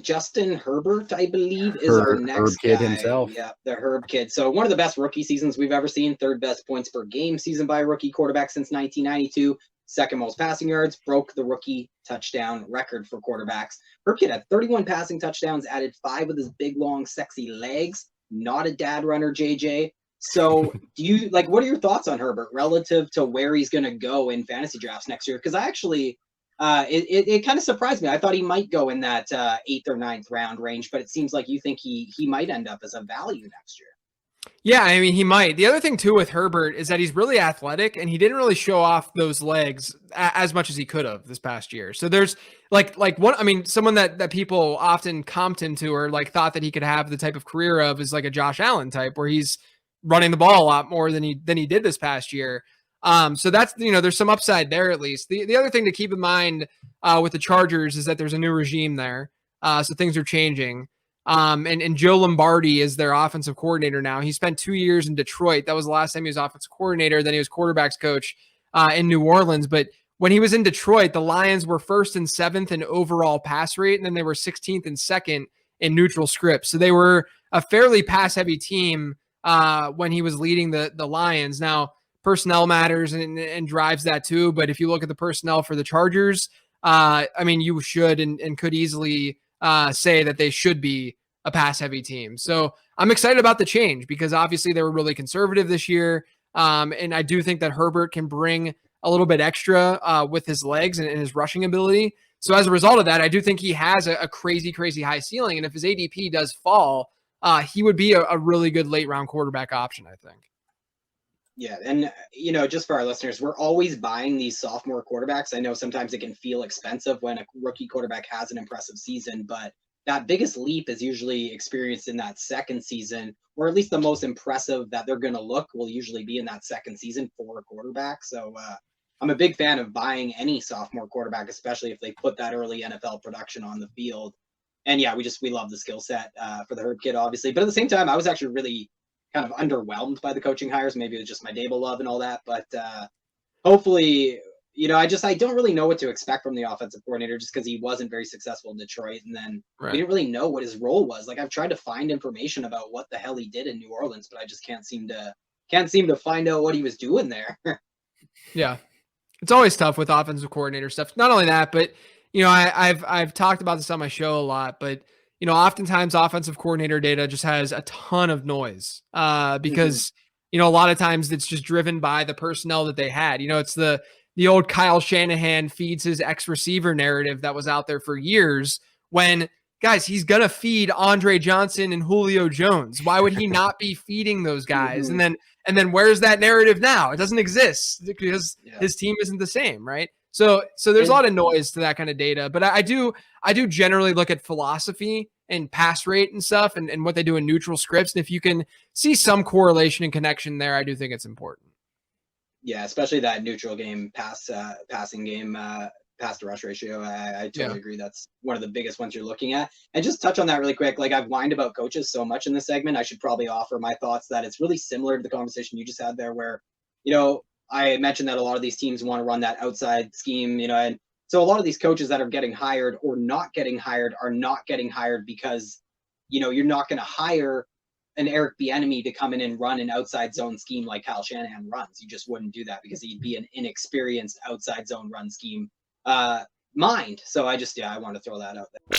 Justin Herbert, I believe, is our next Herb Kid guy. himself. Yeah, the Herb Kid. So one of the best rookie seasons we've ever seen. Third best points per game season by a rookie quarterback since 1992. Second most passing yards. Broke the rookie touchdown record for quarterbacks. Herb Kid had 31 passing touchdowns, added 5 with his big, long, sexy legs. Not a dad runner, JJ. So what are your thoughts on Herbert relative to where he's going to go in fantasy drafts next year? Because I actually... it kind of surprised me. I thought he might go in that 8th or 9th round range, but it seems like you think he might end up as a value next year. Yeah, I mean, he might. The other thing, too, with Herbert is that he's really athletic, and he didn't really show off those legs as much as he could have this past year. So there's someone that people often comped him to or like thought that he could have the type of career of is like a Josh Allen type where he's running the ball a lot more than he did this past year. So that's, there's some upside there at least. The other thing to keep in mind with the Chargers is that there's a new regime there. So things are changing. And Joe Lombardi is their offensive coordinator now. He spent 2 years in Detroit. That was the last time he was offensive coordinator. Then he was quarterbacks coach in New Orleans. But when he was in Detroit, the Lions were 1st and 7th in overall pass rate, and then they were 16th and 2nd in neutral script. So they were a fairly pass-heavy team when he was leading the Lions. Now, personnel matters and drives that too. But if you look at the personnel for the Chargers, you should and could easily say that they should be a pass-heavy team. So I'm excited about the change because obviously they were really conservative this year. And I do think that Herbert can bring a little bit extra with his legs and his rushing ability. So as a result of that, I do think he has a crazy, crazy high ceiling. And if his ADP does fall, he would be a really good late-round quarterback option, I think. Yeah, and, just for our listeners, we're always buying these sophomore quarterbacks. I know sometimes it can feel expensive when a rookie quarterback has an impressive season, but that biggest leap is usually experienced in that second season, or at least the most impressive that they're going to look will usually be in that second season for a quarterback. So I'm a big fan of buying any sophomore quarterback, especially if they put that early NFL production on the field. And yeah, we love the skill set for the Herb Kid, obviously. But at the same time, I was actually really kind of underwhelmed by the coaching hires. Maybe it was just my Dable love and all that, but hopefully, I don't really know what to expect from the offensive coordinator just because he wasn't very successful in Detroit. And then we didn't really know what his role was. Like I've tried to find information about what the hell he did in New Orleans, but I just can't seem to find out what he was doing there. Yeah. It's always tough with offensive coordinator stuff. Not only that, but I've talked about this on my show a lot, but oftentimes offensive coordinator data just has a ton of noise because, a lot of times it's just driven by the personnel that they had. It's the old Kyle Shanahan feeds his ex-receiver narrative that was out there for years when, guys, he's going to feed Andre Johnson and Julio Jones. Why would he not be feeding those guys? And then where's that narrative now? It doesn't exist because his team isn't the same, right? So there's a lot of noise to that kind of data, but I do generally look at philosophy and pass rate and stuff and what they do in neutral scripts. And if you can see some correlation and connection there, I do think it's important. Yeah, especially that neutral game passing game pass to rush ratio. I totally agree. That's one of the biggest ones you're looking at. And just touch on that really quick. Like I've whined about coaches so much in this segment, I should probably offer my thoughts that it's really similar to the conversation you just had there where, I mentioned that a lot of these teams want to run that outside scheme, and so a lot of these coaches that are getting hired or not getting hired are not getting hired because, you're not going to hire an Eric Bieniemy to come in and run an outside zone scheme like Kyle Shanahan runs. You just wouldn't do that because he'd be an inexperienced outside zone run scheme mind. So I want to throw that out there.